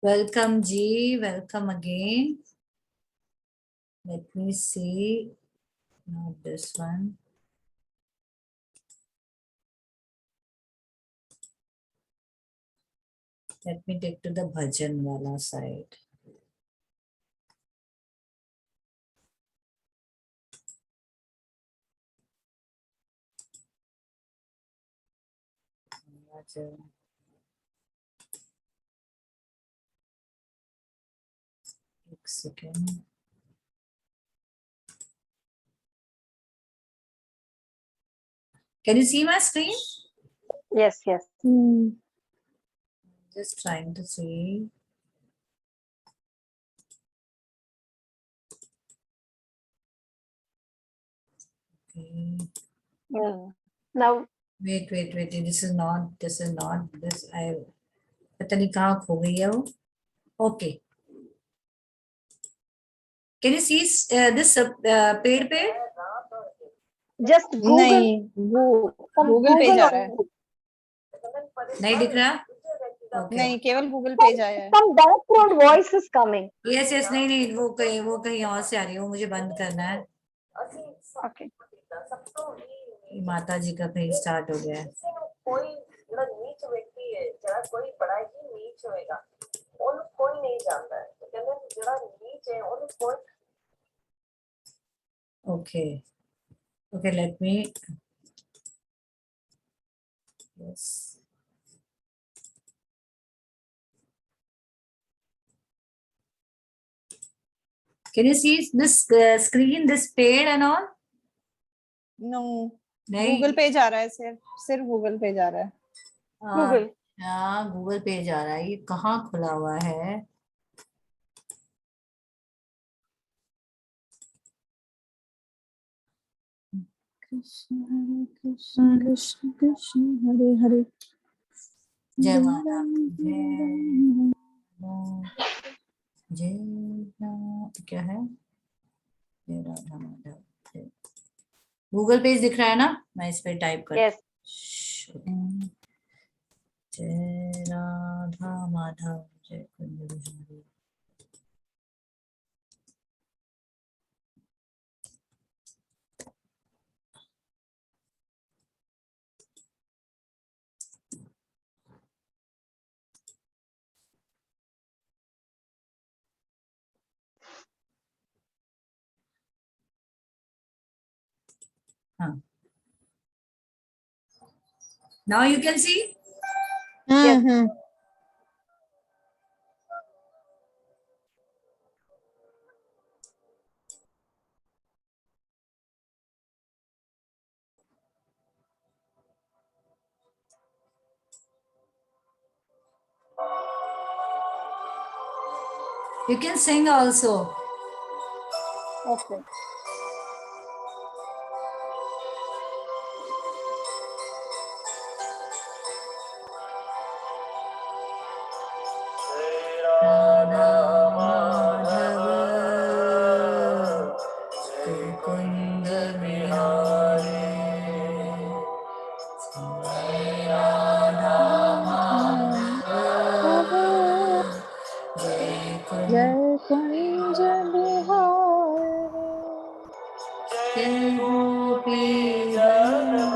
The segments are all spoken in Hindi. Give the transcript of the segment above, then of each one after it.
Welcome G, welcome again. Let me see, not this one. Let me take to the bhajan wala side. Bhajan. एक second. Can you see my screen? Yes, yes. Just trying to see. Okay. Now, Wait. This is not. I पता नहीं कहाँ खो गई है वो. Okay. Can you see this paid? just Google. नहीं, Google पेज आ रहा है. नहीं दिख रहा? Okay. नहीं, केवल गूगल पेज आया है. Some background voice is coming. Yes, नहीं वो कहीं और से आ रही है, वो मुझे बंद करना है. Okay. माता जी का कहीं स्टार्ट हो गया है. कोई नीच व्यक्ति है, जरा कोई बड़ा ही नीच होएगा, ਉਹਨੂੰ ਕੋਈ नहीं जानता है. तो कहते जरा नीच है, ਉਹਨੂੰ कोई. Okay, let me. Yes. Can you see this screen, this paid and all? No, नहीं. गूगल पेज आ रहा है. सिर्फ गूगल पेज आ रहा है. Google. हाँ, गूगल पेज आ रहा है. ये कहाँ खुला हुआ है? कृष्ण कृष्ण कृष्ण कृष्ण हरे हरे. जय माता, जय क्या है? जय राधा माधव. गूगल पेज दिख रहा है ना? मैं इस पे टाइप कर. Yes. जय राधा माधव जय कुंज बिहारी. हाँ. Now you can see. Yes. You can sing also. Okay. Radha Madhav Kunj Bihari. Radha Madhav जय कुंज जय कुंज बिहारी. जय गोपी वल्लभ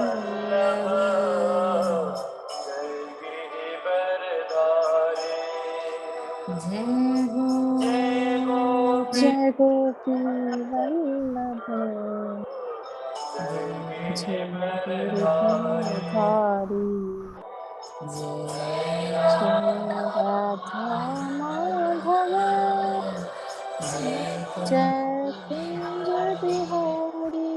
जय गोपी वल्लभ. जय गिरधारी. जय राधा माधव. जय कुंज बिहारी.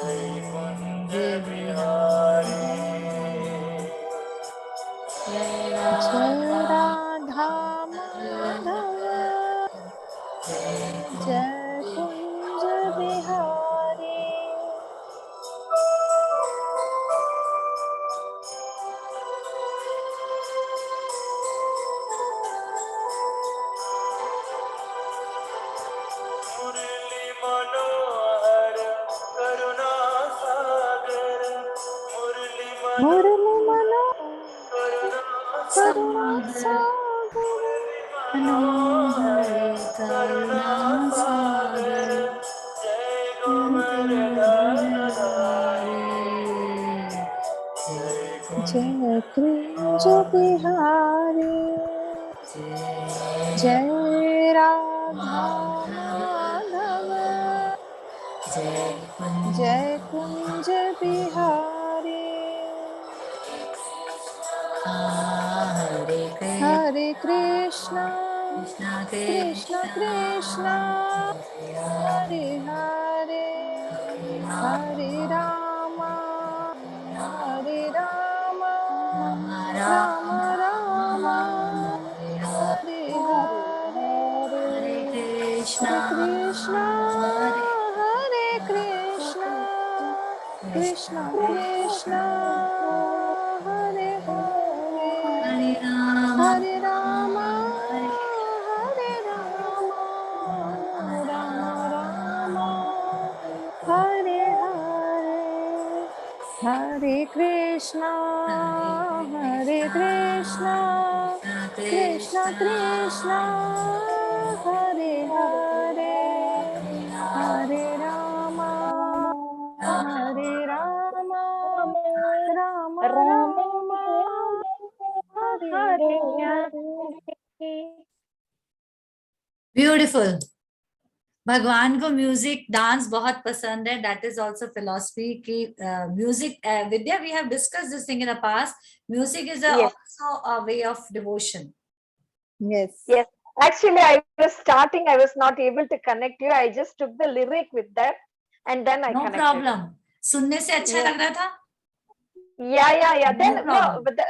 जय बिहारी जय जय राधा राधा माधव जय जय कुंज बिहारी मुरली मनोहर करुणा सागर मुरली मुरली मनो करुणा करुणा सागर सागर मनोहर करुणा करुणा सागर सागर जय गोवर्धन गोवर्धनधारी जय जय कुंज बिहारी जय जय राधा माधव माधव जय जय कुंज बिहारी हरे हरे कृष्णा कृष्णा कृष्ण कृष्णा हरे हरे हरे रामा हरे रामा राम राम हरे हरे हरे कृष्णा हरे कृष्णा हरे कृष्णा कृष्ण कृष्ण हरे हरे हरे राम हरे राम हरे हरे राम राम राम हरे हरे हरे कृष्णा हरे कृष्णा कृष्ण कृष्ण हरे हरे हरे राम हरे राम राम राम हरे हरे ब्यूटीफुल भगवान को म्यूजिक डांस बहुत पसंद है दैट इज ऑल्सो फिलोसफी की म्यूजिक विद्या we have discuss this thing in the past music is Yes. Also a way of devotion Yes. Yes. Actually, I was starting, I was not able to connect you. I just took the lyric with that and then I no connected. Problem सुनने से अच्छा Yes. लग रहा था Yeah. No Then, no, problem. but the,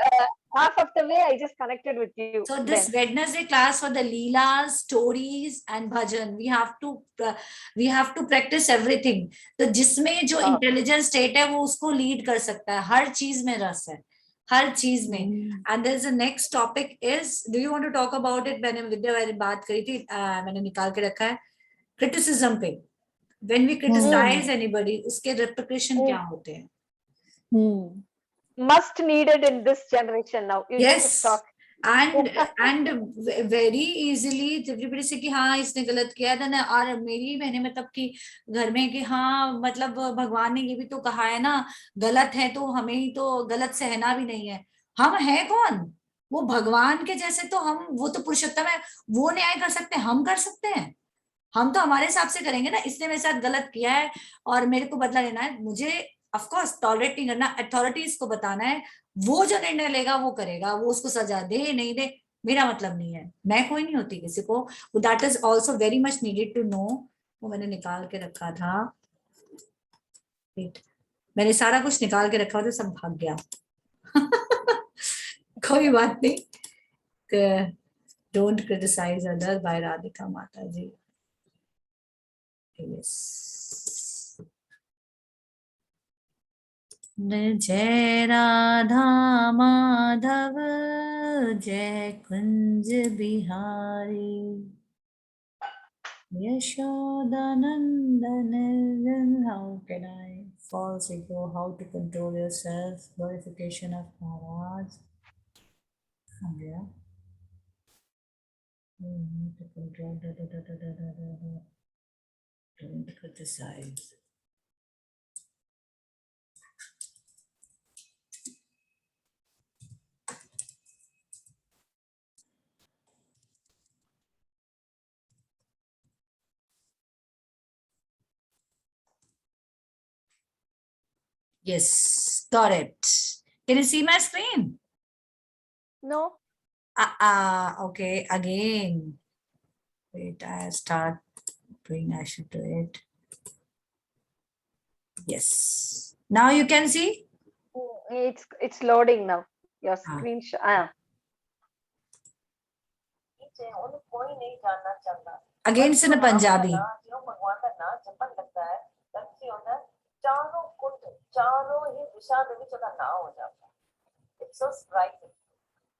half of the way I just connected with you. So then. this Wednesday class for the Leelas, stories and bhajan, we have to practice everything. तो जिसमें जो Oh. intelligent state है वो उसको lead कर सकता है हर चीज में रस है हर चीज में and there's a next topic is do you want to talk about it मैंने विद्या वाली बात करी थी मैंने निकाल के रखा है criticism पे when we criticize anybody उसके repercussion क्या होते हैं Must needed in this generation now. You yes just talk. and very easily everybody से कि हाँ इसने गलत किया था ना और मेरी मैंने मतलब कि घर में कि हाँ मतलब भगवान ने ये भी तो कहा है ना गलत है तो हमें ही तो गलत सहना भी नहीं है हम है कौन वो भगवान के जैसे तो हम वो तो पुरुषोत्तम है वो न्याय कर सकते हैं हम कर सकते हैं हम तो हमारे हिसाब से करेंगे ना इसने मेरे साथ गलत किया है और मेरे को बदला लेना है मुझे ऑफ कोर्स टॉलरेट नहीं करना अथॉरिटीज को बताना है वो जो निर्णय लेगा वो करेगा वो उसको सजा दे नहीं दे मेरा मतलब नहीं है मैं कोई नहीं होती किसी को that is also very much needed to know वो मैंने निकाल के रखा था Wait, मैंने सारा कुछ निकाल के रखा था सब भाग गया कोई बात नहीं don't criticize other by Radhika Mata ji yes जय राधा माधव जय Kunj Bihari Yashodanandan how can I false ego how to control yourself glorification of Maharaj आ गया to control don't criticize Yes, got it. Can you see my screen? No. Okay, again. Wait, I start doing, I should do it. Yes. Now you can see. It's loading now. Your हाँ. screenshot. नीचे उन्हें कोई नहीं जानना चाहता। Against in a Punjabi. जो भगवान का नाम जपन लगता है, तब की होता है, चारों कुंड, चारों ही दिशा में भी चला नाम हो जाता है। It's so striking.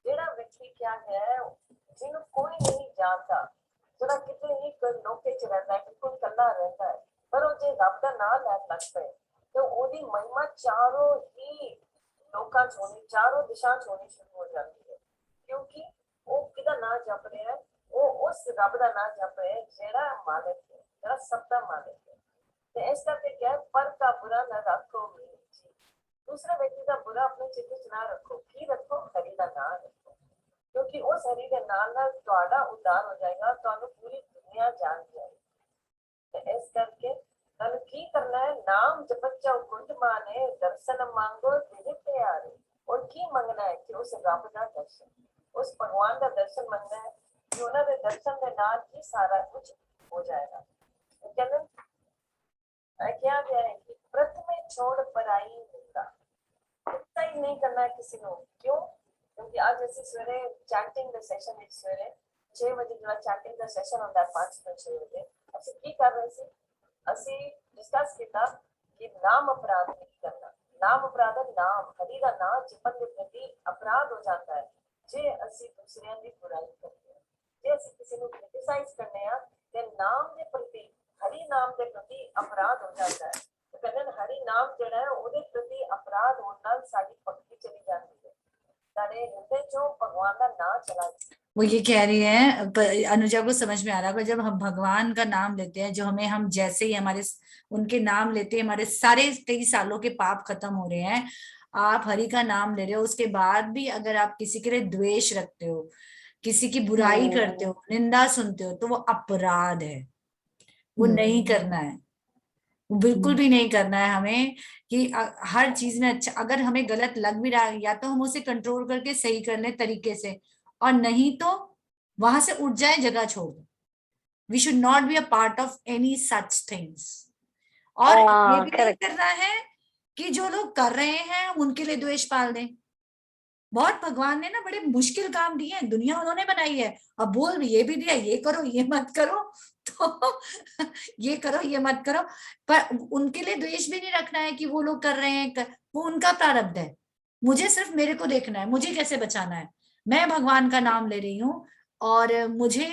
जेड़ा व्यक्ति क्या है, जिन्हें कोई नहीं जानता, जरा कितने ही कोई लोके च रहता है, बिल्कुल कल्ला रहता है, पर वो जे रब दा नाम लैन लगता है, तो ओदी महिमा चारों ही लोका छोड़ी, चारों दिशा छोड़ी शुरू हो जाती है, क्योंकि वो किदा नाम जप रहे हैं, वो उस रब दा नाम जप रहे हैं, जेड़ा मालिक है, जेड़ा सब दा मालिक है। तो इस करके क्या है, पर का बुरा न रखो मीर जी, दूसरे व्यक्ति का बुरा अपने चित्त च ना रखो, की रखो, हरि दा नाम रखो, क्योंकि उस हरि दे नाम नाल तुहाडा उद्धार हो जाएगा, तुहानू पूरी दुनिया जान जाएगी। तो इस करके तन की करना है, नाम जपत जाओ कुंड माने, दर्शन मांगो तेरे प्यारे, और की मंगना है कि उस रब दा दर्शन, उस भगवान का दर्शन मंगना है कि उन्होंने दर्शन के नाल ही सारा कुछ हो जाएगा। तो कहते क्या गया है कि प्रथम छोड़ पराई निंदा, इतना ही नहीं करना है किसी को। क्यों? क्योंकि आज ऐसे सवेरे चैंटिंग द सेशन है, सवेरे 6 बजे जो चैंटिंग द सेशन होता है 5 ਤੋਂ 6 बजे, ਅਸੀਂ ਕੀ ਕਰ ਰਹੇ ਸੀ, ਅਸੀਂ डिस्कस ਕੀਤਾ कि नाम अपराध नहीं करना। नाम अपराध है, नाम हरि का नाम जपन के प्रति अपराध हो जाता है जे ਅਸੀਂ दूसरिਆਂ ਦੀ बुराई करते हैं, जे ਅਸੀਂ ਕਿਸੇ ਨੂੰ क्रिटिसाइज करने ਆ ਤੇ नाम ਦੇ प्रति, हरि नाम के प्रति अपराध हो जाता है। तो कहते हैं हरि नाम ਜਿਹੜਾ है ਉਹਦੇ प्रति अपराध होने ਨਾਲ ਸਾਡੀ ਭਗਤੀ चली जाती है, सारे हृदय चों भगवान का नाम चला जाता है। वो ये कह रही है, अनुजा को समझ में आ रहा है, जब हम भगवान का नाम लेते हैं, जो हम जैसे ही हमारे उनके नाम लेते हैं, हमारे सारे कई सालों के पाप खत्म हो रहे हैं। आप हरि का नाम ले रहे हो, उसके बाद भी अगर आप किसी के लिए द्वेष रखते हो, किसी की बुराई करते हो, निंदा सुनते हो, तो वो अपराध है, वो नहीं करना है, वो बिल्कुल भी नहीं करना है हमें। कि हर चीज में अच्छा, अगर हमें गलत लग भी रहा है, या तो हम उसे कंट्रोल करके सही कर लें तरीके से, और नहीं तो वहां से उठ जाए, जगह छोड़ दो। We should not be a part of any such things. और ये भी नहीं करना है कि जो लोग कर रहे हैं उनके लिए द्वेष पाल दें। बहुत भगवान ने ना बड़े मुश्किल काम दिए हैं, दुनिया उन्होंने बनाई है, अब बोल भी ये भी दिया, ये करो ये मत करो, तो ये करो ये मत करो, पर उनके लिए द्वेष भी नहीं रखना है कि वो लोग कर रहे हैं, वो उनका प्रारब्ध है। मुझे सिर्फ मेरे को देखना है, मुझे कैसे बचाना है। मैं भगवान का नाम ले रही हूँ, और मुझे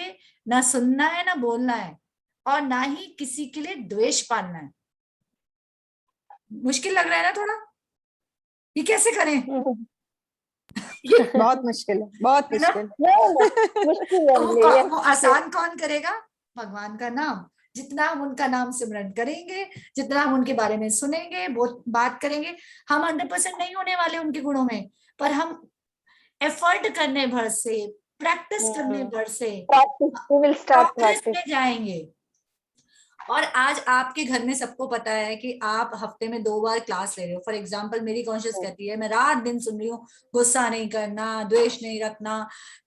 ना सुनना है, ना बोलना है, और ना ही किसी के लिए द्वेष पालना है। मुश्किल लग रहा है ना थोड़ा, ये कैसे करें? बहुत मुश्किल है, बहुत मुश्किल। मुश्किल वो आसान कौन करेगा? भगवान का नाम। जितना हम उनका नाम सिमरन करेंगे, जितना हम उनके बारे में सुनेंगे, बात करेंगे, हम 100% नहीं होने वाले उनके गुणों में, पर हम एफर्ट करने भर से, प्रैक्टिस करने भर से प्रोग्रेस में जाएंगे। और आज आपके घर में सबको पता है कि आप हफ्ते में 2 बार क्लास ले रहे हो। फॉर एग्जाम्पल मेरी कॉन्शियस कहती है, मैं रात दिन सुन रही हूँ, गुस्सा नहीं करना, द्वेष नहीं रखना,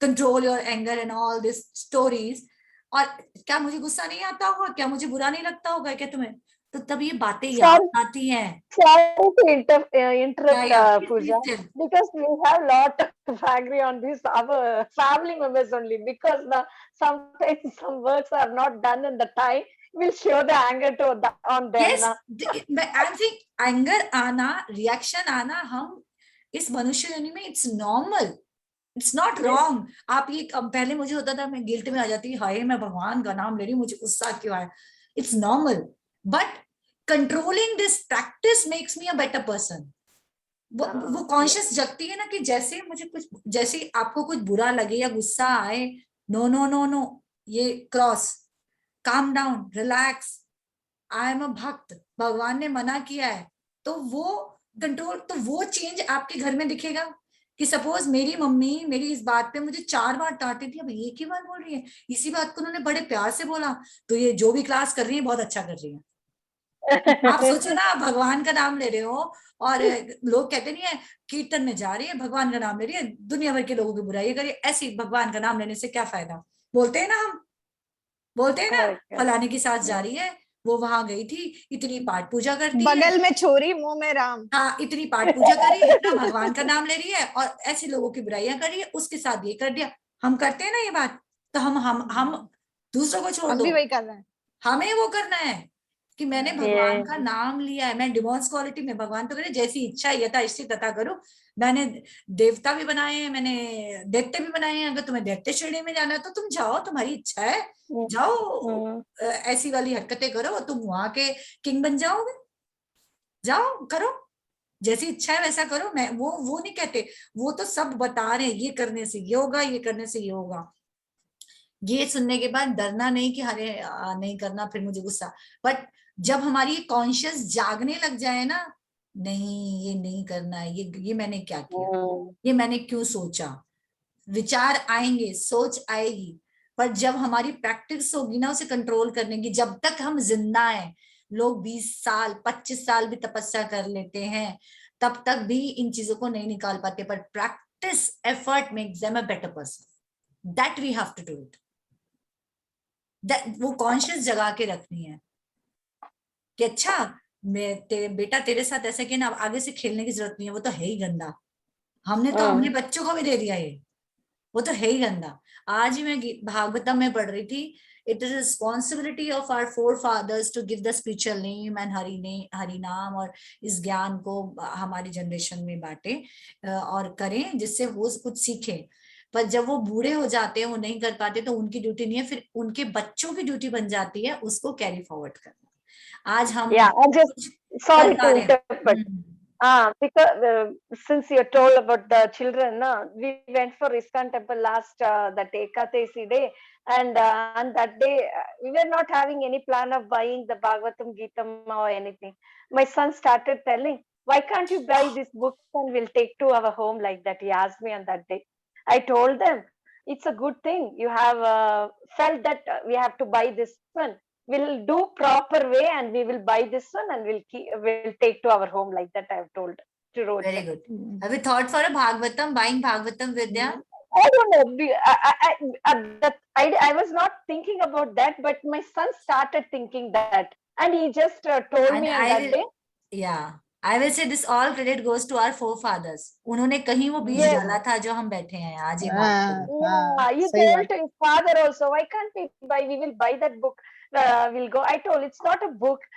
control your anger and all this stories. और क्या मुझे गुस्सा नहीं आता होगा? क्या मुझे बुरा नहीं लगता होगा क्या तुम्हें? तो तब ये बातें याद आती हैं। Sorry to interrupt, Pooja, because we have lot of agree on this, our family members only, because sometimes some works are not done in the time, will show the anger on them. Yes, I think anger आना, reaction आना, हम इस मनुष्य योनि में it's normal, it's not wrong. आप ये पहले मुझे होता था, मैं गिल्ट में आ जाती, हाय मैं भगवान का नाम ले रही हूँ, मुझे गुस्सा क्यों आया? It's normal, but controlling this practice makes me a better person. वो कॉन्शियस जगती है ना, कि जैसे मुझे कुछ, जैसे आपको कुछ बुरा लगे या गुस्सा आए, नो नो नो नो, ये cross, calm down, relax, I am a भक्त, भगवान ने मना किया है, तो वो कंट्रोल, तो वो चेंज आपके घर में दिखेगा। कि सपोज मेरी मम्मी मेरी इस बात पे मुझे 4 बार डांटी थी, अब ये की बात बोल रही है, इसी बात को उन्होंने बड़े प्यार से बोला, तो ये जो भी क्लास कर रही है बहुत अच्छा कर रही है। आप सोचो ना, आप भगवान का नाम ले रहे हो, और लोग कहते नहीं है कीर्तन में जा रही है, भगवान का नाम ले रही है, दुनिया भर के लोगों की बुराई करिए, ऐसी भगवान का नाम लेने से क्या फायदा? बोलते हैं ना, हम बोलते हैं ना, फलाने की सास जा रही है, वो वहां गई थी, इतनी पाठ पूजा करती है, बगल में छोरी मुंह में राम। हाँ इतनी पाठ पूजा करी, इतना भगवान का नाम ले रही है और ऐसे लोगों की बुराइयां कर रही है, उसके साथ ये कर दिया। हम करते हैं ना ये बात, तो हम दूसरों को छोड़ हम दो, भी वही कर रहे हैं। हमें वो करना है कि मैंने भगवान Yeah. का नाम लिया है, मैं डिवोर्स क्वालिटी में, भगवान तो कहते जैसी इच्छा यथा स्थिति तथा करो। मैंने देवता भी बनाए हैं, मैंने दैत्य भी बनाए हैं, अगर तुम्हें दैत्य श्रेणी में जाना है तो तुम जाओ, तुम्हारी इच्छा है, जाओ ऐसी वाली हरकतें करो, तुम वहां के किंग बन जाओगे, जाओ करो, जैसी इच्छा है वैसा करो। मैं वो नहीं कहते, वो तो सब बता रहे हैं, ये करने से ये होगा, ये करने से ये होगा। ये सुनने के बाद डरना नहीं कि अरे नहीं करना फिर मुझे गुस्सा, बट जब हमारी कॉन्शियस जागने लग जाए ना, नहीं ये नहीं करना है, ये मैंने क्या किया, ये मैंने क्यों सोचा, विचार आएंगे, सोच आएगी, पर जब हमारी प्रैक्टिस होगी ना उसे कंट्रोल करने की, जब तक हम जिंदा हैं, लोग 20 साल 25 साल भी तपस्या कर लेते हैं, तब तक भी इन चीजों को नहीं निकाल पाते, पर practice effort makes them a better person, that we have to do it. वो कॉन्शियस जगा के रखनी है कि अच्छा बेटा तेरे साथ ऐसा कि ना, अब आगे से खेलने की जरूरत नहीं है, वो तो है ही गंदा, हमने तो अपने बच्चों को भी दे दिया ये, वो तो है ही गंदा। आज ही मैं भागवतम में पढ़ रही थी, it is responsibility of our forefathers to give the spiritual name and Hari naam, और इस ज्ञान को हमारी जनरेशन में बांटे और करें जिससे वो कुछ सीखे। पर जब वो बूढ़े हो जाते हैं, वो नहीं कर पाते, तो उनकी ड्यूटी नहीं है, फिर उनके बच्चों की ड्यूटी बन जाती है उसको कैरी फॉरवर्ड करना। आज हम I just sorry कर पा to रहे हैं। interrupt. Because since you told about the children, we went for ISKCON temple last that Ekadasi day, and on that day we were not having any plan of buying the Bhagavatam Geetam or anything. My son started telling, "Why can't you buy this book and we'll take to our home like that?" He asked me on that day. I told them, "It's a good thing you have felt that we have to buy this one. We'll do proper way and we will buy this one and we'll take to our home like that." I have told to Rohit. Very good. Have you thought for a Bhagavatam, buying Bhagavatam Vidya? I don't know. I was not thinking about that, but my son started thinking that, and he just told And me on I that will, day. yeah, I will say this all credit goes to our forefathers. उन्होंने कहीं वो बीज Yes. डाला था जो हम बैठे हैं आज ये बात कर रहे हैं। Yeah, he सही told बात। to his father also, "Why can't we buy? We will buy that book. We'll go." I told, "It's not a book.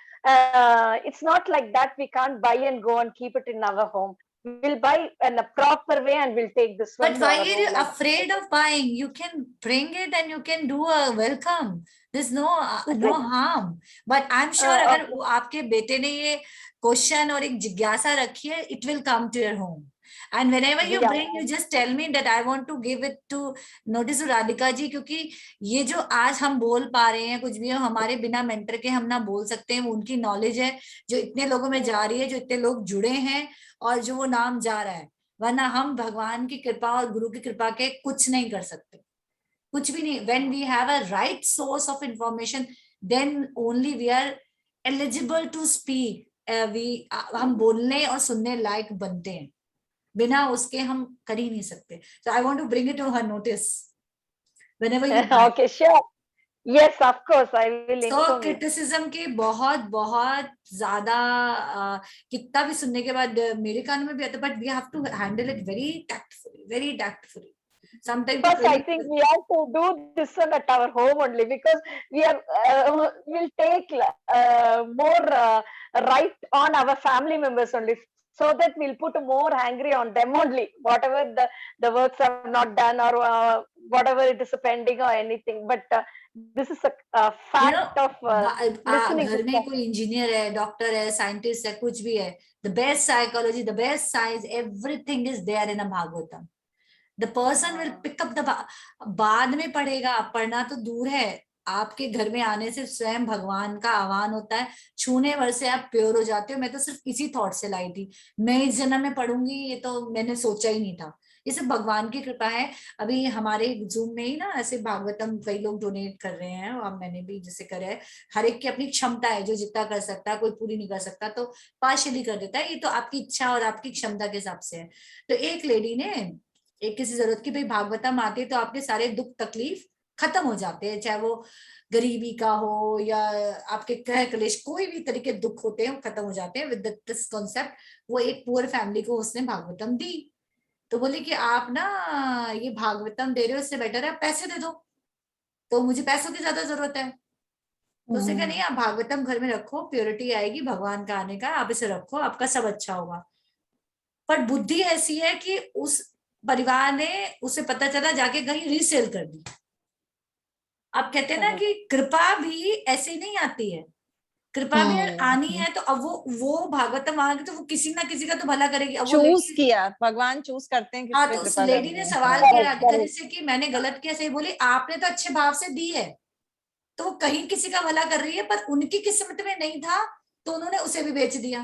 It's not like that. We can't buy and go and keep it in our home. We'll buy in a proper way and we'll take this one But to why our are home." you Like afraid of buying? You can bring it and you can do a welcome. There's no harm. But I'm sure अगर okay. वो आपके बेटे ने ये क्वेश्चन और एक जिज्ञासा रखी है, it will come to your home. And whenever you Yeah. bring, you just tell me that I want to give it to notice to Radhika ji, क्योंकि ये जो आज हम बोल पा रहे हैं, कुछ भी हो, हमारे बिना मेंटर के हम ना बोल सकते हैं, वो उनकी नॉलेज है जो इतने लोगों में जा रही है, जो इतने लोग जुड़े हैं और जो वो नाम जा रहा है, वरना हम भगवान की कृपा और गुरु की कृपा के कुछ नहीं कर सकते, कुछ भी नहीं। when we have a right source of information, then only we are eligible to speak. हम बोलने और सुनने लायक बनते हैं, बिना उसके हम कर ही नहीं सकते। So I want to bring it to her notice whenever you buy. Okay, sure. Yes, of course, I will So inform you. Criticism के बहुत बहुत ज्यादा कितना भी सुनने के बाद मेरे कान में भी आता, but we have to handle it very tactfully. Sometimes First, I think we have to do this one at our home only, because we'll take more right on our family members only, so that we'll put more angry on them only, whatever the works are not done, or whatever it is pending or anything. But this is a fact of listening घर to में कोई इंजीनियर है, डॉक्टर है, साइंटिस्ट है, कुछ भी है, the best psychology, the best science, everything is there in a Bhagavatam. The person will pick up the, बाद में पढ़ेगा, पढ़ना तो दूर है, आपके घर में आने से स्वयं भगवान का आह्वान होता है, छूने भर से आप प्योर हो जाते हो। मैं तो सिर्फ इसी थॉट से लाई थी, मैं इस जन्म में पढ़ूंगी, ये तो मैंने सोचा ही नहीं था, ये सब भगवान की कृपा है। अभी हमारे जूम में ही ना ऐसे भागवतम कई लोग डोनेट कर रहे हैं, और मैंने भी जैसे करे है, हर एक की अपनी क्षमता है, जो जितना कर सकता है, कोई पूरी नहीं कर सकता तो पार्शियली कर देता है, ये तो आपकी इच्छा और आपकी क्षमता के हिसाब से है। तो एक लेडी ने एक किसी जरूरत की भाई भागवतम आती है तो आपके सारे दुख तकलीफ खत्म हो जाते हैं, चाहे वो गरीबी का हो या आपके कह कलेश, कोई भी तरीके दुख होते हैं वो खत्म हो जाते हैं विद दिस कॉन्सेप्ट। वो एक पुअर फैमिली को उसने भागवतम दी, तो बोले कि आप ना ये भागवतम दे रहे हो, इससे बेटर है आप पैसे दे दो, तो मुझे पैसों की ज्यादा जरूरत है। तो उसने कहा नहीं, आप भागवतम घर में रखो, प्योरिटी आएगी भगवान का आने का, आप इसे रखो, आपका सब अच्छा होगा। पर बुद्धि ऐसी है कि उस परिवार ने, उसे पता चला, जाके कहीं रीसेल कर दी। अब कहते हैं ना कि कृपा भी ऐसे ही नहीं आती है, कृपा भी अगर आनी है तो अब वो भागवतम आएगी तो वो किसी ना किसी का तो भला करेगी। अब वो चूज लेडी, किया, भगवान चूज करते हैं किस हाँ, पे तो उस कृपा लेडी करनी ने है। सवाल Correct, किया राधिका जी correct. से कि मैंने गलत किया, सही बोली, आपने तो अच्छे भाव से दी है, तो वो कहीं किसी का भला कर रही है, पर उनकी किस्मत में नहीं था तो उन्होंने उसे भी बेच दिया।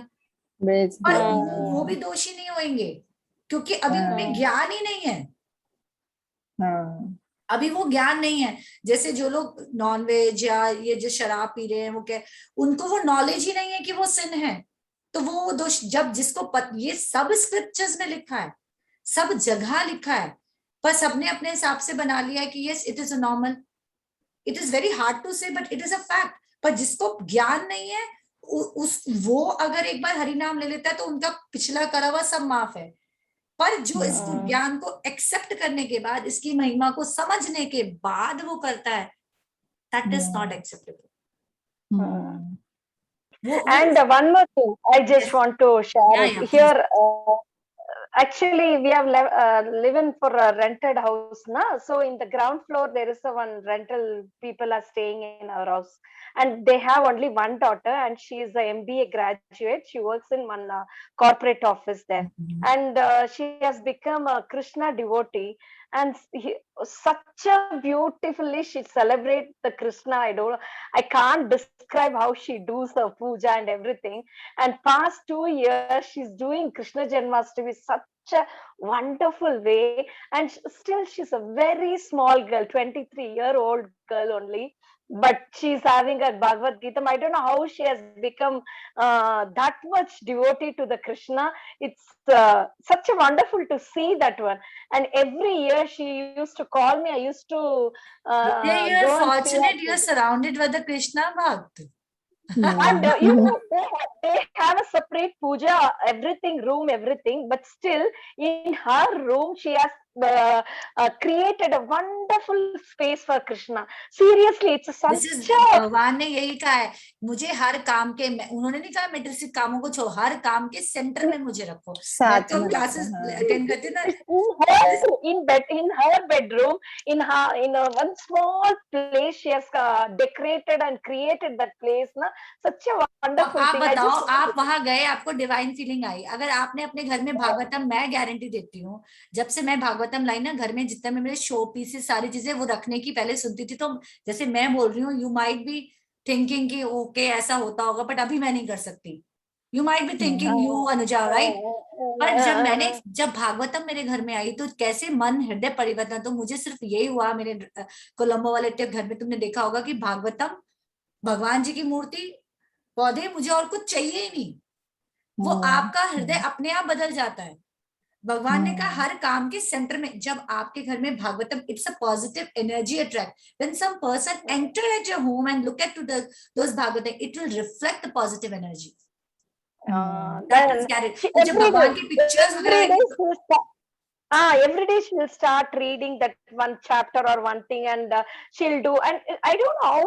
बेच पर दिया। वो भी दोषी नहीं होंगे, क्योंकि अभी उनमें हाँ, ज्ञान ही नहीं है, हाँ, अभी वो ज्ञान नहीं है। जैसे जो लोग नॉनवेज या ये जो शराब पी रहे हैं, वो क्या, उनको वो नॉलेज ही नहीं है कि वो सिन है, तो वो दोष, जब जिसको ये सब स्क्रिप्चर्स में लिखा है, सब जगह लिखा है, पर सबने अपने हिसाब से बना लिया है कि yes it is normal. It is very hard to say but it is a fact. पर जिसको ज्ञान नहीं है, वो अगर एक बार हरि नाम ले लेता है तो उनका पिछला करा हुआ सब माफ है। पर जो इसको ज्ञान को एक्सेप्ट करने के बाद, इसकी महिमा को समझने के बाद वो करता है, that is not acceptable. And one more thing, I just want to share yeah, please. here. Actually, we have living for a rented house now. So in the ground floor, there is a one rental people are staying in our house, and they have only one daughter, and she is a MBA graduate. She works in one corporate office there, and she has become a Krishna devotee. And such a beautifully she celebrates the Krishna. I can't describe how she does her puja and everything. And past 2 years, she's doing Krishna Janmashtami such a wonderful way. And still, she's a very small girl, 23-year-old girl only. But she's having a Bhagavad Gita. I don't know how she has become that much devotee to the Krishna. It's such a wonderful to see that one. And every year she used to call me. I used to You're go and see fortunate, you're her. surrounded by the Krishna Bhakt. And they have a separate puja, everything, room, everything. But still, in her room, she has created a wonderful space for Krishna. Seriously, it's such This is a भगवान ने यही कहा है, मुझे हर काम के, उन्होंने नहीं कहा मेटेरियलिस्टिक कामों को छोड़ो, हर काम के सेंटर में मुझे रखो। मैं साथ तो में क्लासेस रखो, हाँ। अटेंड करती हूँ ना, in her bedroom, in a one small place, she has decorated and created that place. Na, such a अब wonderful आप thing. बताओ, आप वहां गए, आपको डिवाइन फीलिंग आई, अगर आपने अपने घर में भागवतम, मैं गारंटी देती हूँ, जब से मैं भागवतम लाई ना घर में, जितने में मेरे शो पीसेस सारी चीजें वो रखने की पहले सुनती थी, तो जैसे मैं बोल रही हूँ, यू माइट बी थिंकिंग कि ओके ऐसा होता होगा, बट अभी मैं नहीं कर सकती। You might be thinking you Anuja, right? पर जब भागवतम मेरे घर में आई तो कैसे मन हृदय परिवर्तन, तो मुझे सिर्फ यही हुआ, मेरे कोलंबो वाले घर में तुमने देखा होगा कि भागवतम, भगवान जी की मूर्ति, पौधे, मुझे और कुछ चाहिए ही नहीं। वो आपका हृदय अपने आप बदल जाता है। भगवान ने कहा हर काम के सेंटर में, जब आपके घर में Bhagavatam, it's a positive energy attract, when some person enter at your home and look at to those Bhagavatam, it will reflect the positive energy. That is guarantee. तो जब भगवान की पिक्चर्स वगैरह, every day she'll start reading that one chapter or one thing, and she'll do. And I don't know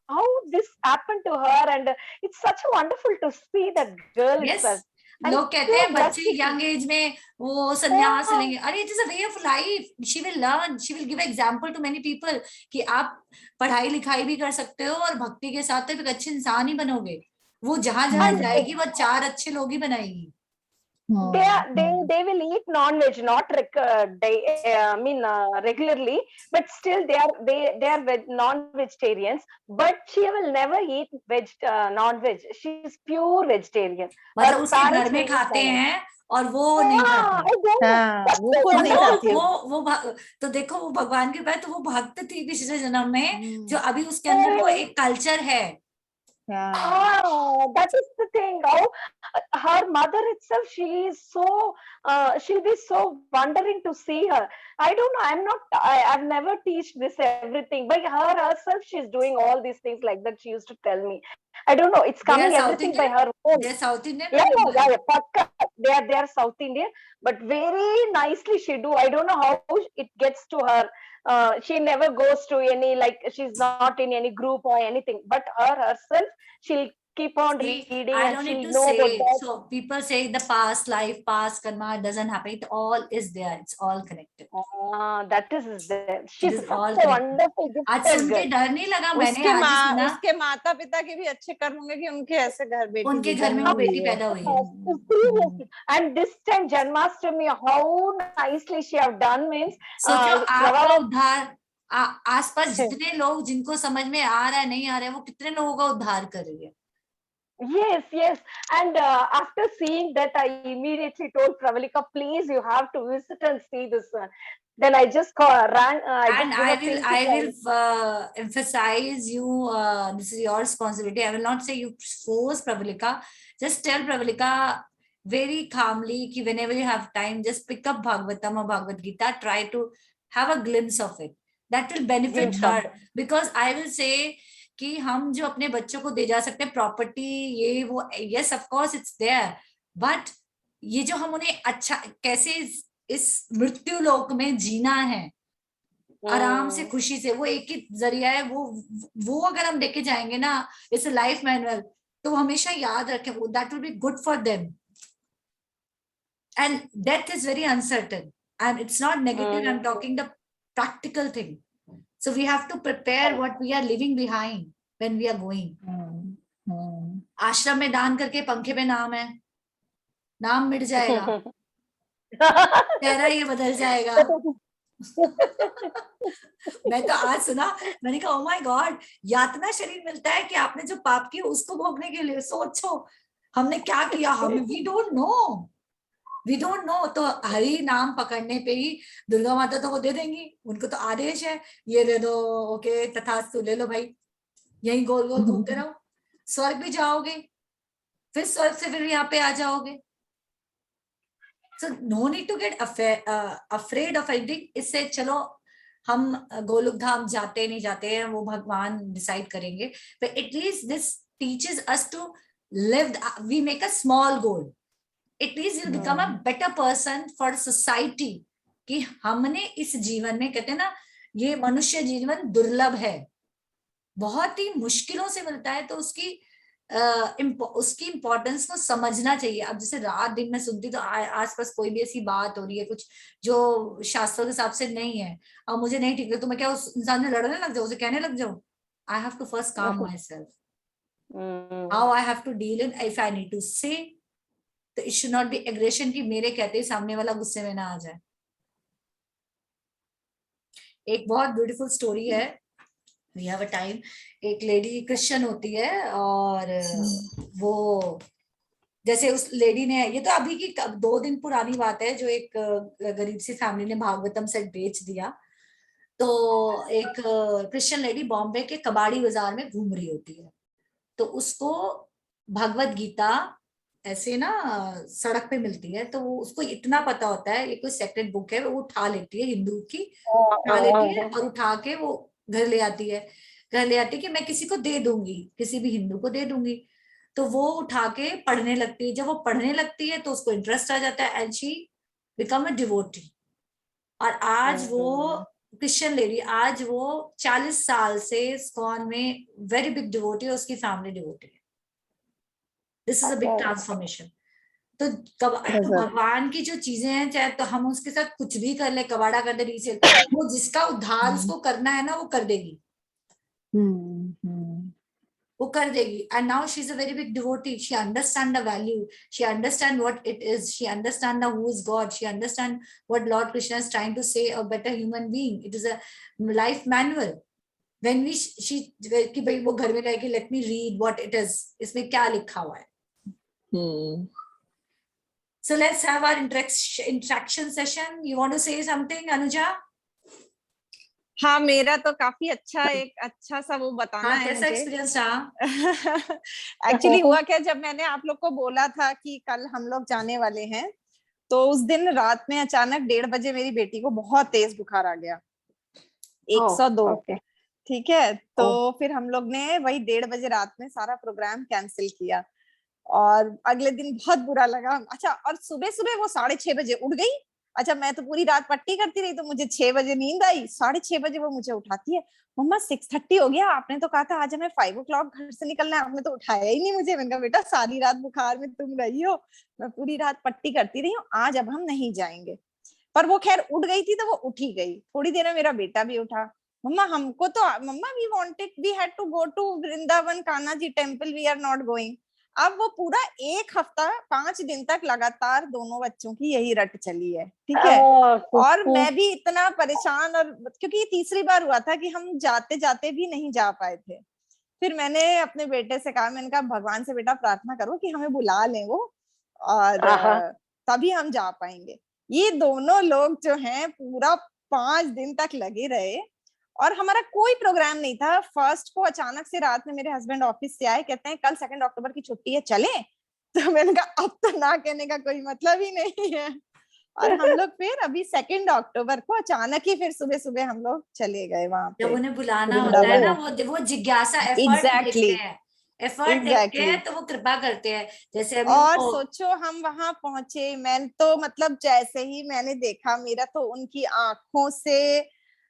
how this happened to her, and it's such wonderful to see that girl itself. लोग कहते हैं बच्चे यंग एज में वो संन्यास लेंगे, अरे it is a way of life, she will learn, she will give example to many people कि आप पढ़ाई लिखाई भी कर सकते हो और भक्ति के साथ तो एक अच्छे इंसान ही बनोगे। वो जहां जहां जाएगी वो 4 अच्छे लोग ही बनाएगी। They will eat non-veg, not regularly, but still they are non-vegetarians. But she will never eat non-veg. She is pure vegetarian. मतलब उसके घर में खाते हैं और वो नहीं खाते। वो खुद नहीं खाती। वो तो देखो वो भगवान के पास, तो वो भक्त थी पिछले जन्म में, जो अभी उसके अंदर वो एक कल्चर है, Yeah. That is the thing. How her mother itself, she is so, she'll be so wondering to see her. I don't know. I've never teach this everything, but her herself, she's doing all these things like that. She used to tell me. I don't know. It's They are coming South everything by Indian? her own. They are South Indian or Yeah, Bengali? yeah. Pakka. They are South Indian, but very nicely she do. I don't know how it gets to her. She never goes to any, like, she's not in any group or anything. But her herself, she'll keep on See, reading I and don't need she'll to know about say. that. So people say the past life, past karma doesn't happen. It all is there. It's all connected. That is there. It She's is such all a connected. wonderful, आज gifted सुन के girl. डर नहीं लगा, मैंने उसके आज ही सुना उसके माता पिता के भी अच्छे कर्म होंगे कि उनके ऐसे घर बेटी उनके घर में जन्म वो हुई बेटी है। पैदा हुई है। Seriously. And this time Janmashtami, how nicely she have done means. सोचो आपका Sravana- उद्धार आसपास जितने लोग जिनको समझ में आ रहा है नहीं आ रहा है वो कितने लोगों का उद्धार कर रही है। Yes, yes. And after seeing that, I immediately told Pravalika, please, you have to visit and see this one. Then I just ran. And I will will. emphasize you. This is your responsibility. I will not say you force Pravalika. Just tell Pravalika very calmly कि whenever you have time, just pick up Bhagavatam or Bhagavad Gita. Try to have a glimpse of it. That will benefit Glimpse of her. Because I will say कि हम जो अपने बच्चों को दे जा सकते हैं प्रॉपर्टी ये वो, yes of course it's there, but ये जो हम उन्हें अच्छा कैसे इस मृत्यु लोक में जीना है आराम से खुशी से, वो एक ही जरिया है। वो अगर हम लेके जाएंगे ना इट्स लाइफ मैनुअल, तो हमेशा याद रखें वो that will be good for them. And death is very uncertain and it's not negative, I am talking the practical thing. So we have to prepare what we are leaving behind when we are going. आश्रम में दान करके पंखे पे नाम है, नाम मिट जाएगा, चेहरा ये बदल जाएगा। मैं तो आज सुना, मैंने कहा ओ माय गॉड, यातना शरीर मिलता है कि आपने जो पाप किया उसको भोगने के लिए। सोचो हमने क्या किया, हम वी डोंट नो। तो हरि नाम पकड़ने पे ही दुर्गा माता तो वो दे देंगी, उनको तो आदेश है ये दे दो, ओके तथास्तु, ले लो भाई, यही गोल गोल घूमते रहो, स्वर्ग भी जाओगे, फिर स्वर्ग से फिर यहाँ पे आ जाओगे। So no need to get afraid of anything. इससे चलो हम गोलोक धाम जाते नहीं जाते हैं वो भगवान डिसाइड करेंगे, but at least this teaches us to live. We make a small goal. At least you become a better person for society. कि हमने इस जीवन में, कहते हैं ना ये मनुष्य जीवन दुर्लभ है, बहुत ही मुश्किलों से मिलता है, तो उसकी इंपॉर्टेंस को समझना चाहिए। अब जैसे रात दिन में सुनती तो आसपास कोई भी ऐसी बात हो रही है कुछ जो शास्त्रों के हिसाब से नहीं है, अब मुझे नहीं ठीक है तो मैं क्या उस इंसान से लड़ने लग जाऊं, उसे कहने लग जाऊं? आई have to first calm my self, how I have to deal in, if I need to say, तो it should not be aggression कि मेरे कहते सामने वाला गुस्से में ना आ जाए। एक बहुत ब्यूटीफुल स्टोरी है, we have a time, एक लेडी क्रिश्चियन होती है और वो जैसे उस लेडी ने, ये तो अभी की 2 दिन पुरानी बात है, जो एक गरीब सी फैमिली ने भागवतम सेट बेच दिया, तो एक क्रिश्चियन लेडी बॉम्बे के कबाड़ी बाजार में घूम रही होती है, तो उसको भगवत गीता ऐसे ना सड़क पे मिलती है, तो वो उसको इतना पता होता है ये कोई सेक्रेट बुक है, वो उठा लेती है, हिंदू की उठा लेती है और उठा के वो घर ले आती है कि मैं किसी को दे दूंगी, किसी भी हिंदू को दे दूंगी। तो वो उठा के पढ़ने लगती है, जब वो पढ़ने लगती है तो उसको इंटरेस्ट आ जाता है and she become a devotee. और आज वो क्रिश्चियन लेडी, आज वो 40 साल से इस्कॉन में वेरी बिग डिवोटी है, उसकी फैमिली डिवोटी है। This is a big transformation. तो भगवान की जो चीजें हैं, चाहे तो हम उसके साथ कुछ भी कर ले, कबाड़ा कर दे, रीसेल, वो जिसका उद्धार उसको करना है ना वो कर देगी, वो कर देगी। And now she is a very big devotee, she understand the value, she understand what it is, she understand the who is God, she understand what lord Krishna is trying to say, a better human being. It is a life manual. When we she कि भाई वो घर में रह के let me read what it is, इसमें क्या लिखा हुआ है। So let's have our interaction session. You want to say something, Anuja? हाँ, मेरा तो काफी एक अच्छा सा वो बताना हाँ, है कैसा मुझे। एक्सपीरियंस रहा? एक्चुअली हुआ क्या, जब मैंने आप लोग को बोला था कि कल हम लोग जाने वाले हैं, तो उस दिन रात में अचानक 1:30 बजे मेरी बेटी को बहुत तेज बुखार आ गया, Oh, 102। okay. ठीक है, तो Oh. फिर हम लोग ने वही 1:30 बजे रात में सारा प्रोग्राम कैंसिल किया, और अगले दिन बहुत बुरा लगा। अच्छा, और सुबह सुबह वो 6:30 बजे उठ गई। अच्छा, मैं तो पूरी रात पट्टी करती रही, तो मुझे 6 बजे नींद आई। 6:30 बजे वो मुझे उठाती है, मम्मा 6:30 हो गया, आपने तो कहा था आज हमें 5 o'clock घर से निकलना है, आपने तो उठाया ही नहीं मुझे। मैंने कहा बेटा, सारी रात बुखार में तुम रही हो, मैं पूरी रात पट्टी करती रही हूँ, आज अब हम नहीं जाएंगे। पर वो खैर उठ गई थी, तो वो उठी गई। थोड़ी देर में मेरा बेटा भी उठा, मम्मा हमको तो, मम्मा we had to go to Vrindavan Kanha ji temple, we are not going. अब वो पूरा 1 हफ्ता 5 दिन तक लगातार दोनों बच्चों की यही रट चली है, ठीक है। Oh, और मैं भी इतना परेशान, और क्योंकि ये तीसरी बार हुआ था कि हम जाते जाते भी नहीं जा पाए थे। फिर मैंने अपने बेटे से कहा, मैंने कहा भगवान से बेटा प्रार्थना करो कि हमें बुला लें वो, और uh-huh. तभी हम जा पाएंगे। ये दोनों लोग जो हैं पूरा 5 दिन तक लगे रहे, और हमारा कोई प्रोग्राम नहीं था। फर्स्ट को अचानक से रात में मेरे हस्बैंड ऑफिस से आए, कहते हैं कल 2 अक्टूबर की छुट्टी है, चलें? तो मैंने कहा अब तो ना कहने का कोई मतलब ही नहीं है। और हम लोग फिर अभी 2 अक्टूबर को अचानक ही फिर सुबह सुबह हम लोग चले गए वहां जब पे उन्हें बुलाना होता है वृंदावन। ना, वो जिज्ञासा, एफर्ट देखते एग्जैक्टली, हैं। एफर्ट देखते एग्जैक्टली। हैं तो वो कृपा करते हैं। जैसे अभी और वो सोचो, हम वहां पहुंचे, मैं तो मतलब जैसे ही मैंने देखा, मेरा तो उनकी आंखों से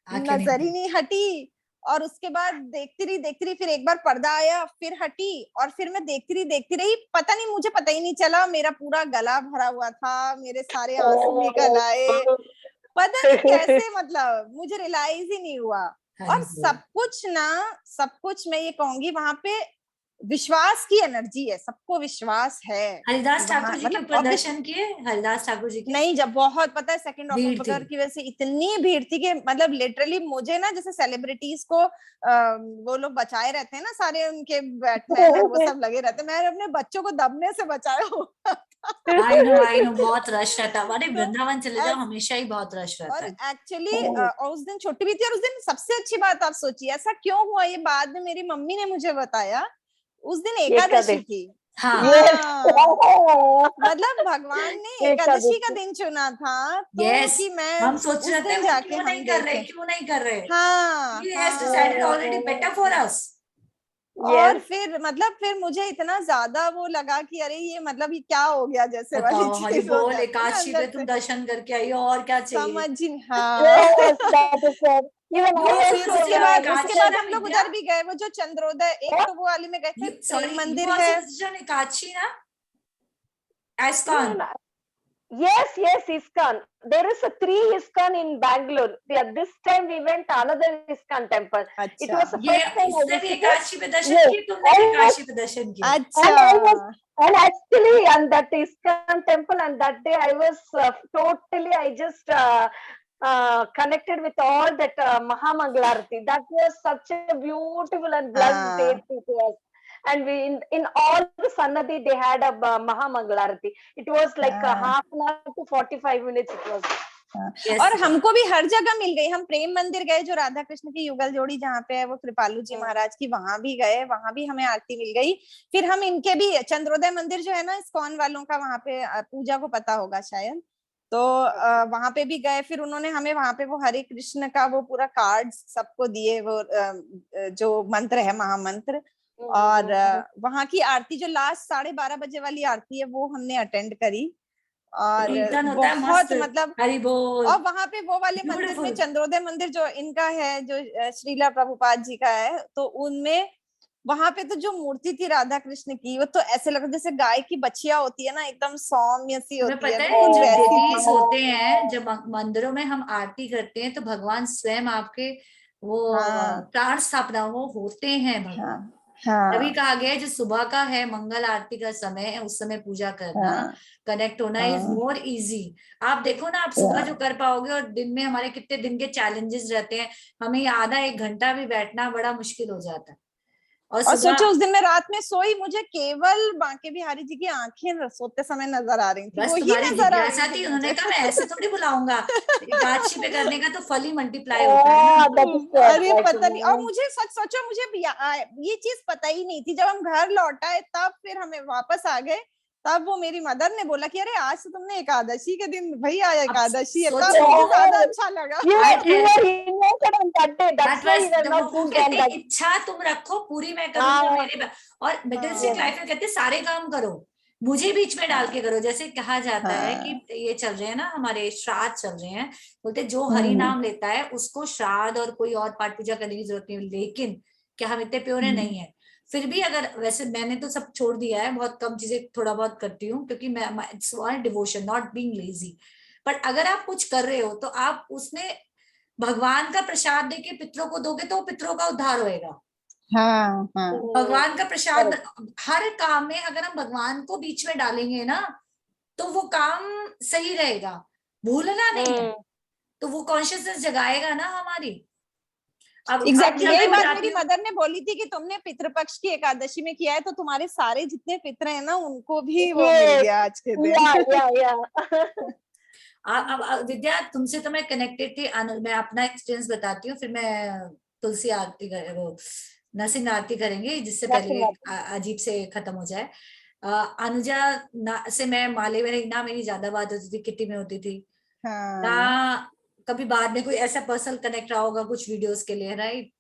आंखें नहीं नजर ही थी। नहीं हटी। और उसके बाद देखती रही, फिर एक बार पर्दा आया, फिर हटी, और फिर मैं देखती रही, पता नहीं, मुझे पता ही नहीं चला, मेरा पूरा गला भरा हुआ था, मेरे सारे आंसू निकल आए, पता नहीं कैसे, मतलब मुझे रियलाइज ही नहीं हुआ। हरि और बोल। सब कुछ मैं ये कहूंगी, वहां पे विश्वास की एनर्जी है, सबको विश्वास है कि हरिदास वहां, ठाकुर जी के मतलब ऊपर ऑब्वियस। दर्शन किए? हरिदास ठाकुर जी के? नहीं, जब बहुत, पता है, 2 अक्टूबर भीड़ थी। की वजह से इतनी भीड़ थी कि मतलब लिटरली मुझे ना, जैसे सेलिब्रिटीज को वो लोग बचाए रहते हैं ना, सारे उनके बैटमैन एंड वो सब लगे रहते हैं, मैंने अपने बच्चों को दबने से बचाया हुआ था। आई नो बहुत रश रहता है। अरे तो वृंदावन चले जाओ, हमेशा ही बहुत रश और रहता है। एक्चुअली उस दिन छुट्टी भी थी, और उस दिन सबसे अच्छी बात आप सोचिए, ऐसा क्यों हुआ, ये बाद में मेरी मम्मी ने मुझे बताया, उस दिन एकादशी Ekadashi. थी। हाँ। Yes. हाँ, मतलब भगवान ने एकादशी का Ekadashi. दिन चुना था, तो यस, कि मैं हम सोच उस रहे थे दिन वो जाके क्यों हम नहीं कर रहे, देखें। क्यों नहीं कर रहे। हाँ, He has decided हाँ। already better for us. और Yes. फिर मतलब फिर मुझे इतना ज्यादा वो लगा कि अरे ये मतलब ये क्या हो गया, जैसे वाली बताओ, हरि चीज हो बोल, जाती है ना एकादशी पे अंदर तुम से, दर्शन करके आई हो, और क्या चाहिए। समझ ही, हाँ। Yes, that is it. Even You I also फिर also, उसके visited बाद एकादशी ना हम लोग विद्या? उधर भी गए, वो जो चंद्रोदय, एक तो वो वाली में गए थे, You, प्रेम sorry, you मंदिर also है। visited एकादशी ना? no, ISKCON. no, no. Yes, ISKCON. There is a 3 ISKCON in Bangalore. Yeah, this time we went to another ISKCON temple. It अच्छा, was the ये first time I इसने भी visited. एकादशी पे दर्शन Yes, किए, तुमने भी I was, एकादशी पे दर्शन किए? अच्छा। and I was, and actually on that ISKCON temple, and that day I was totally, I just connected with all that Mahamangalarati. That was such a beautiful and blessed day हाँ, to us. And we in all the Sannadhi they had a Mahamangalarati. It was like a हाँ, half an hour to 45 minutes. It was. हाँ। Yes, और yes. हमको भी हर जगह मिल गई। हम प्रेम मंदिर गए, जो राधा कृष्ण की युगल जोड़ी जहाँ पे है, वो कृपालु जी महाराज की, वहां भी गए, वहां भी हमें आरती मिल गई। फिर हम इनके भी चंद्रोदय मंदिर जो है ना इस्कॉन वालों का, वहां पे पूजा को पता होगा शायद, तो वहां पे भी गए। फिर उन्होंने हमें वहां पे वो हरे कृष्ण का वो पूरा कार्ड सबको दिए, वो जो मंत्र है, महामंत्र। और वहां की आरती, जो लास्ट 12:30 बजे वाली आरती है, वो हमने अटेंड करी। और कीर्तन होता है बहुत मस्त। मतलब, हरि बोल। और वहां पे वो वाले मंदिर में, ब्यूटीफुल। चंद्रोदय मंदिर जो इनका है, जो श्रीला प्रभुपाद जी का है, तो उनमें वहां पे तो जो मूर्ति थी राधा कृष्ण की, वो तो ऐसे लग रहा जैसे गाय की बछिया होती है ना, एकदम सौम्य सी तुम्हें होती है, पता है, बिल्कुल जो वैसी थी देवीज वो। होते हैं, जब मंदिरों में हम आरती करते हैं, तो भगवान स्वयं आपके वो हाँ, प्राण स्थापना वो होते हैं हाँ, भगवान। तभी हाँ, कहा गया है जो सुबह का है मंगल आरती का समय है, उस समय पूजा करना, हाँ, कनेक्ट होना इज हाँ, मोर इजी। आप देखो ना, आप सुबह जो कर पाओगे, और दिन में हमारे कितने दिन के चैलेंजेस रहते हैं, हमें ये आधा 1 घंटा भी बैठना बड़ा मुश्किल हो जाता है। और और सुबह सोचो उस दिन मैं रात में सोई, मुझे केवल बांके बिहारी जी की आंखें सोते समय नजर आ रही थी, बस वही तुम्हारी नजर आ जिज्ञासा रही थी, थी उन्होंने मुझे। कहा मैं ऐसे थोड़ी बुलाऊंगा, एकादशी पे करने का तो फल ही मल्टीप्लाई होता है ना। that is so अरे पता नहीं, और attractive. मुझे सच सोचो, मुझे ये चीज पता ही नहीं थी। जब हम घर लौट आए तब फिर हमें वापस आ गए, तब वो मेरी मदर ने बोला कि अरे आज तो तुमने एकादशी के दिन, भैया अब एकादशी है, तब सोचो, मुझे ज्यादा अच्छा लगा। You I you tell were innocent on that day. That's that why was you were the, not वो pissed कहते on हैं, that. इच्छा तुम रखो पूरी मैं करूंगा मेरे और मटेरियलिस्टिक हाँ। लाइफ में कहते हैं सारे काम करो, मुझे बीच में डाल के करो। जैसे कहा जाता है कि हाँ। ये चल रहे हैं ना हमारे श्राद्ध चल रहे हैं, बोलते जो हरि नाम लेता है उसको श्राद्ध और कोई और पाठ पूजा करने की जरूरत नहीं, लेकिन क्या हम इतने प्योर है? नहीं है। फिर भी अगर, वैसे मैंने तो सब छोड़ दिया है, बहुत कम चीजें थोड़ा बहुत करती हूँ क्योंकि मैं it's devotion, not being lazy. But अगर आप कुछ कर रहे हो तो आप उसमें भगवान का प्रसाद देके पितरों को दोगे तो पितरों का उद्धार होएगा। हाँ हाँ भगवान का प्रसाद हर काम में अगर हम भगवान को बीच में डालेंगे ना तो वो काम सही रहेगा, भूलना नहीं है, तो वो कॉन्शियसनेस जगाएगा ना हमारी। अब एग्जैक्टली जब यही मैं बात बताती मेरी हूँ, मदर ने बोली थी कि तुमने पितृपक्ष की एकादशी में किया है तो तुम्हारे सारे जितने पितर हैं ना उनको भी वो मिल गया आज के दिन। Yeah. अब विद्या तुमसे तो मैं कनेक्टेड थी, मैं अपना एक्सपीरियंस बताती हूँ, फिर मैं तुलसी आरती वो नरसिंह आरती करेंगे, जिससे पहले अजीब से खत्म हो जाए। अनुजा से मैं माले में ना मेरी ज्यादा बात होती थी, किट्टी में होती थी ना, कभी बाद में कोई ऐसा पर्सनल कनेक्ट रहा होगा कुछ वीडियोस के लिए, राइट।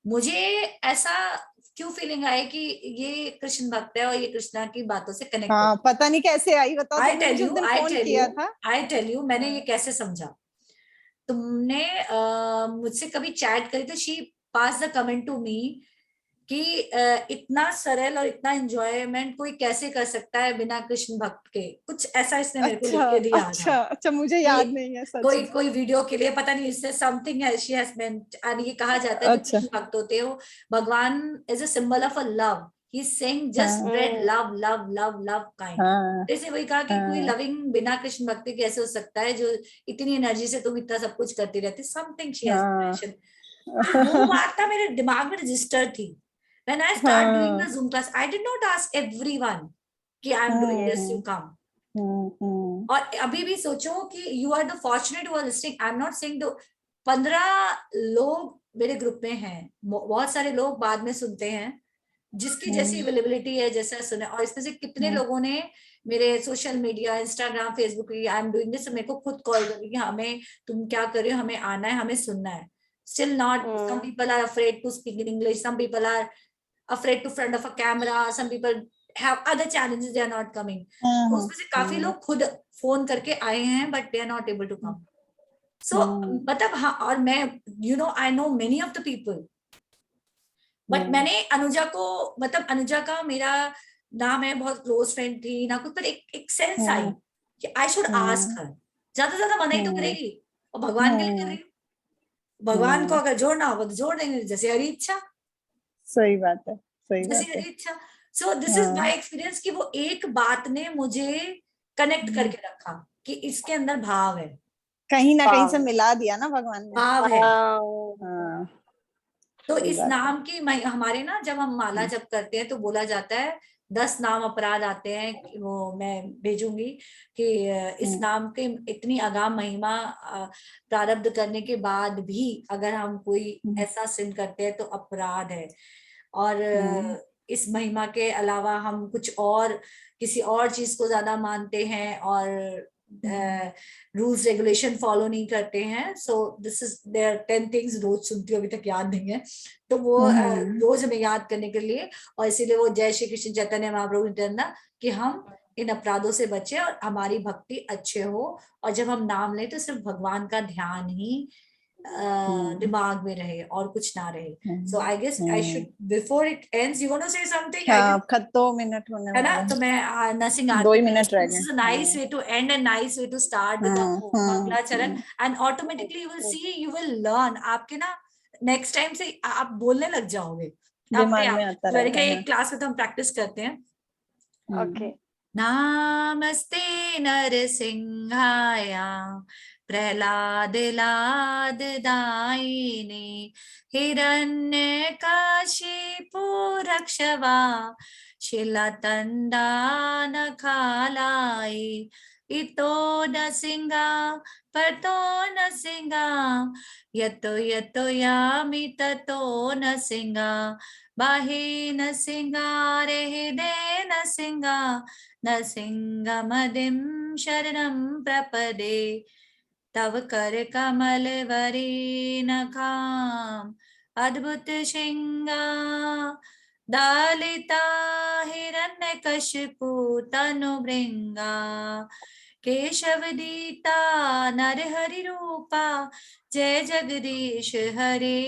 मुझे ऐसा क्यों फीलिंग आई कि ये कृष्ण भक्त है और ये कृष्णा की बातों से कनेक्ट हाँ, पता नहीं कैसे आई, बताओ। आई तुमने टेल मुझे उस यू दिन आई फोन टेल किया यू था। आई टेल यू मैंने ये कैसे समझा। तुमने मुझसे कभी चैट करी तो she pass the comment to me कि इतना सरल और इतना एंजॉयमेंट कोई कैसे कर सकता है बिना कृष्ण भक्त के, कुछ ऐसा इसने मेरे को लिख के दिया था। अच्छा, मुझे याद नहीं है सच में। कोई वीडियो के लिए पता नहीं, इससे समथिंग है शी हैज मेंट, एंड ये कहा जाता है जो कृष्ण भक्त होते हो, भगवान is a symbol of a love, he is saying just spread love love love love kind. जैसे वही कहा कि कोई लविंग बिना कृष्ण भक्ति कैसे हो सकता है, जो इतनी एनर्जी से तुम इतना सब कुछ करती रहती, समथिंग शी हैज मेंशन। वो बात मेरे दिमाग में रजिस्टर थी। When I start doing the Zoom class, I did not ask everyone कि I am doing this, you come. और अभी भी सोचो कि you are the fortunate who are listening. I am not saying the 15 लोग मेरे ग्रुप में हैं, बहुत सारे लोग बाद में सुनते हैं, जिसकी जैसी अवेलेबिलिटी है, जैसा सुने। और इसमें से कितने लोगों ने मेरे social media, Instagram, Facebook, I am doing this, मेरे को खुद कॉल करके हमें, तुम क्या कर रहे हो, हमें आना है, हमें सुनना है। Still not, some people are afraid to speak in English, some people are afraid to front of a camera, some people have other challenges, they are not coming. तो उसमें से काफी लोग खुद फोन करके आए हैं but they are not able to come. So मतलब हाँ, और मैं I know many of the people, but मैंने अनुजा को, मतलब अनुजा का मेरा नाम है, बहुत क्लोज फ्रेंड थी ना कुछ, पर एक सेंस आई कि आई शुड आस्क हर, ज्यादा मना ही तो करेगी, और भगवान के लिए कर रही हूँ, भगवान को अगर जोड़ना होगा तो जोड़ देंगे, जैसे हरी इच्छा। सही बात है, जैसे हरी इच्छा। सो दिस इज माय एक्सपीरियंस कि वो एक बात ने मुझे कनेक्ट करके रखा कि इसके अंदर भाव है, कहीं ना कहीं से मिला दिया ना भगवान ने, भाव है। तो सही इस बात नाम की हमारे ना, जब हम माला जप करते हैं तो बोला जाता है 10 नाम अपराध आते हैं, वो मैं भेजूंगी कि इस नाम के इतनी अगाम महिमा प्रारब्ध करने के बाद भी अगर हम कोई ऐसा सिन करते हैं तो अपराध है। और इस महिमा के अलावा हम कुछ और किसी और चीज को ज्यादा मानते हैं और रूल्स रेगुलेशन फॉलो नहीं करते हैं। So this is there 10 things, रोज सुनती हूँ, अभी तक याद नहीं है, तो वो रोज हमें याद करने के लिए, और इसीलिए वो जय श्री कृष्ण चैतन्य महाप्रभु नित्यानंद कि हम इन अपराधों से बचे और हमारी भक्ति अच्छे हो, और जब हम नाम लें तो सिर्फ भगवान का ध्यान ही दिमाग में रहे और कुछ ना रहे। So I guess I should, before it ends, you want to say something? खत 2 मिनट होने है ना, तो मैं नरसिंह 2 ही मिनट रह गए। This is a nice way to end and nice way to start with the मंगलाचरण, and automatically you will see, you will learn, आपके ना नेक्स्ट टाइम से आप बोलने लग जाओगे, दिमाग में आता रहेगा। एक क्लास में तो हम प्रैक्टिस करते हैं। Okay. नामस्ते नरसिंहाय प्रहलाद लाद दायिने हिरण्यकशिपु रक्षवा शिलतंडान खालाई इतो न सिंगा परतो न सिंगा यतो यतो यामि ततो न सिंगा बाहि न सिंगारे दे न सिंगा न सिंहमदिं शरणं प्रपदे तव कर कमल वरी नखाम अद्भुत श्रृंगा दालिता हिरण्यकशिपु तनु भृंगा केशवदीता नरहरि रूपा जय जगदीश हरे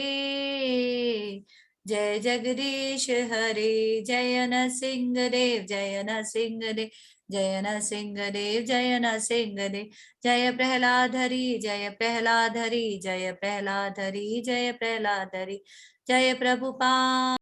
जय जगदीश हरे जय नरसिंह देव जय नरसिंह देव जय नरसिंह देव जय नरसिंह देव जय प्रहलादहरि जय प्रहलादहरि जय प्रहलादहरि जय प्रहलादहरि जय प्रभुपाद।